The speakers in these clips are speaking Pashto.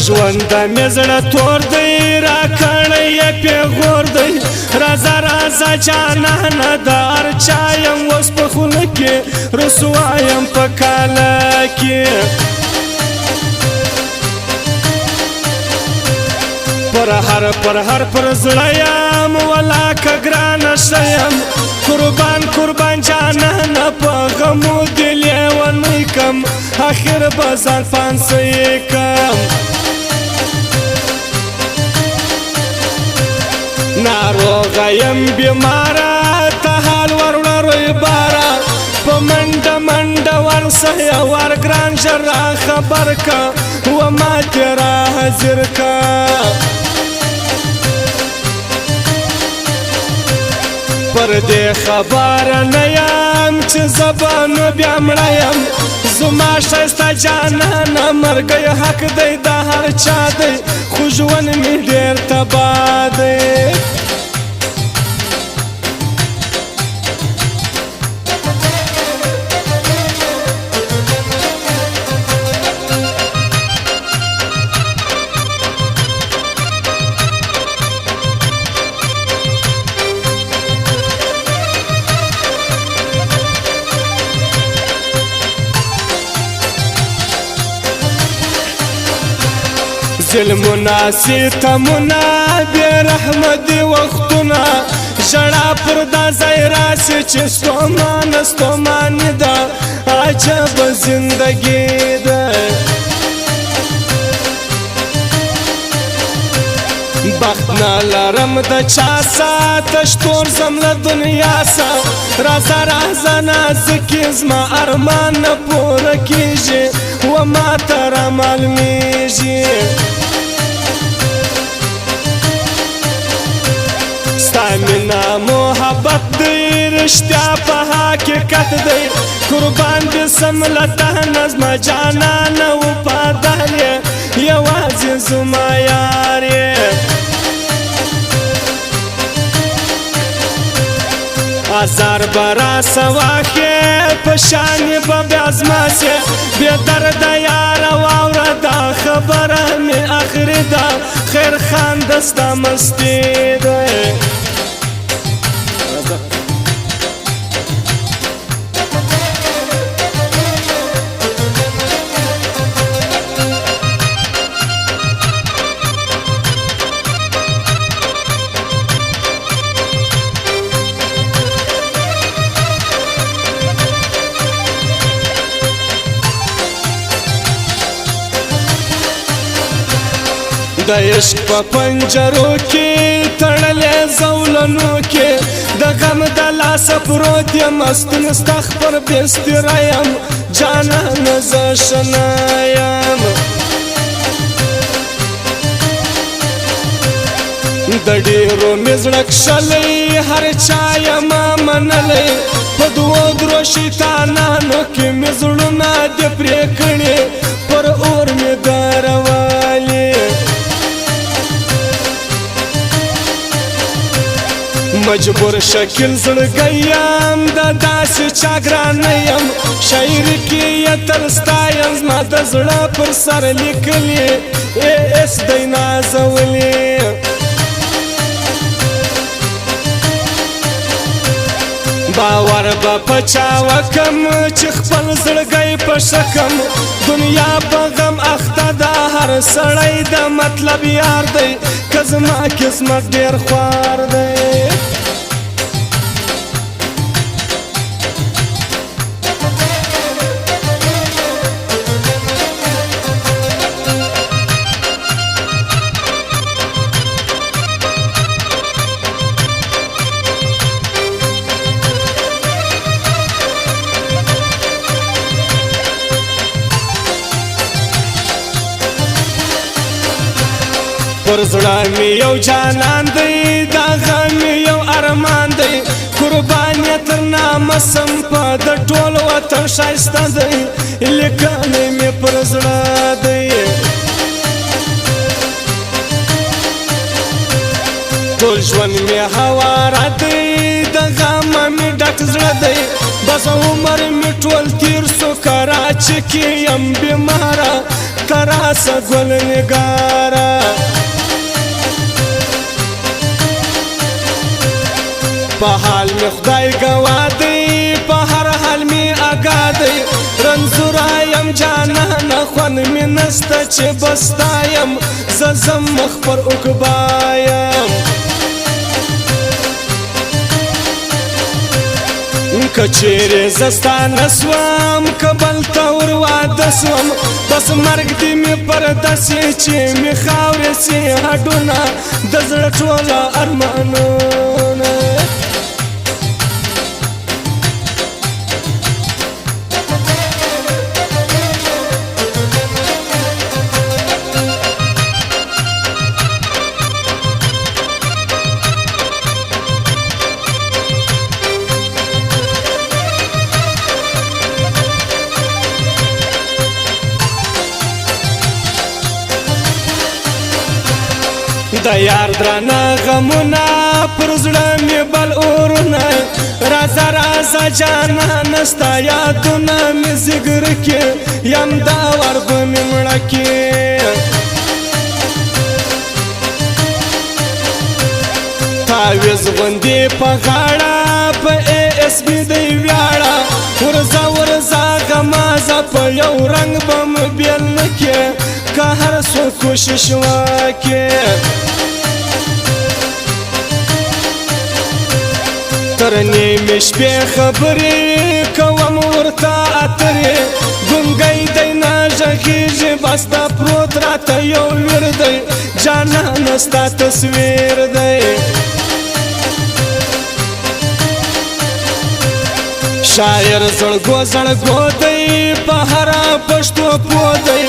ژوند مې زړه تور دی راکړی یې پیغور دی راځه راځه جانانه د هر چا یم اوس په خوله کې رسوا یم په کاله کې پر هر پر زړه یم ولاکه ګرانه ښه یم قربان جانانه په غمو دې لیونی کم آخر به ځان فانسه کم ناروغه یم بیماره ته حال وروړه رویباره په منډه ورسه ور ګران ژر را خبر که و ما تې را حاضر که پر دې خبره نه یم چې زه به نو بیا مړه یم زما ښایسته جانانه مرګی حق دی د هر چا دی خو ژوند مې ډېر تباه دی ظلمونه ستمونه بې رحمه دي وختونه ژړا پر دا ځای راسي چې ستومانه ده عجبه زندګي ده بخت نه لرم د چا ساته شتون زم له دنیا سه راځه نازکې زما ارمان نه پوره کېږي و ما ته رامعلومېږي ستا مینه محبت دی رښتیا په حقیقت دی قربان دې سم له تا نه زما جانانه وفادار یې یوازې زما یار یې ازار به راسه واخې په شانې به بیا زما سې بې درده یاره واوره دا خبره مې اخري ده خیر خان د ستا مستي ده د عشق په پنجرو کې تړلې زولنو کې د غم د لاسه پروت یم ستون ستا خپر بستره یم جانانه زه شنه یم د ډېرو مې زړه کښلی هر چا یمه منلی په دوو درو شیطانانو کې مې زړونه دې پرې کړي پر اور مې درولې مجبور شکل زړګی یم د داسې چا ګرانه یم شاعر کې یې تل ستایم زما د زړه پر سر لیکلې اس دی نازولې باور به په چا وکم چې خپل زړګی په شکم دنیا په غم اخته ده هر سړی د مطلب یار دی که زما قسمت ډېر خوار دی پر زړه مې یو جانان دی دا غم مې یو ارمان دی قربان یې تر نامه سم په د ټول وطن ښایسته دی لیکلی مې پر زړه دی ټول ژوند مې هواره دی د غمه مې ډک زړه دی بس عمر مې ټول تیر سو کراچي کې یم بیماره تراسه ګل نګاره په حال می خدای ګوا دی په هر حال می اګا دی رنځوره یم جانانه خوند می نسته چې بستا یم زه ځم مخ پر عقبا یم که چیرې زه ستا نه سوم که بل ته ور واده سوم بس مرګ دې مې پرده سي چې مې خاورې سي هډونه د زړه ټوله ارمانونه د یار درانه غمونه پر زړه مې بل اورونه راځه راځه جانانه ستا یادونه مې ځیګر کې یم دا ور به مې مړه کې تاویز غوندې په غاړه په ای اس بي دی ویاړه ورځه ورځه غمازه په یو رنګ به مې بیل نه کې که هر څوک کوشش وکړي تر نیمې شپې خبرې کوم ورته اترې ګونګی دی نه غږېږي بس دا پروت راته یو ویر دی جانانه ستا تصویر دی شاعر زړګو زړګو دی په هره پښتو پوه دی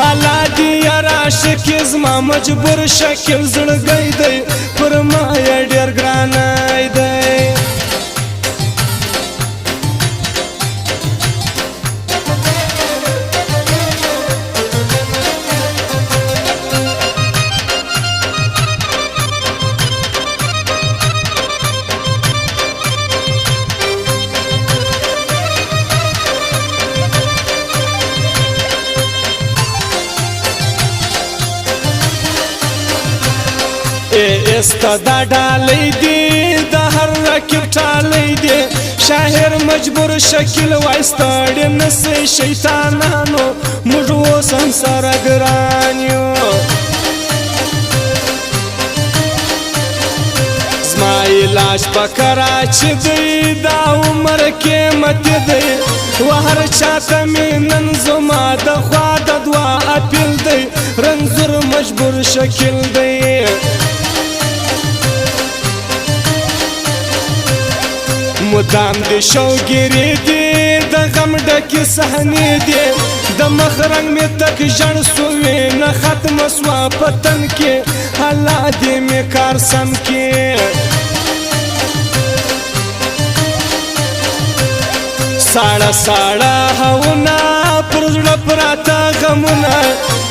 الله دې یار عاشق زما مجبور شکل زړګی دی پر ما یې ډېر ګرانی دی استا دا ډالۍ دی د هر رقیب ټالۍ دی شاعر مجبور شکل وایستاړي نسي شیطانانو موږ اوس هم سره ګران یو زما علاج په کراچي دی دا عمر قیمت دی و هر چاته مې نن زما د خوا د دعا اپیل دی رنځور مجبور شکل دی مدام دی شوګری دی د غم ډکې صحنې دی د مخ رنګ مې تک ژړ سوې نه ختم سوا په تن کې الله دې مې کار سم کې ساړه ساړه هونه پر زړه پراته غمونه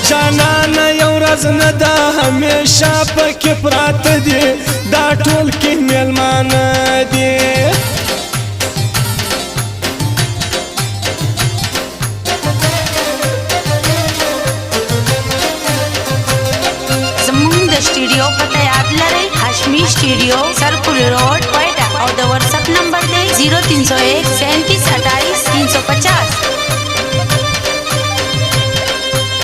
جانانه یو ورځ نه ده همیشه پکې پراته دي دا ټول کې میلمانه دي स्टूडियो पता याद लरे हाशमी स्टूडियो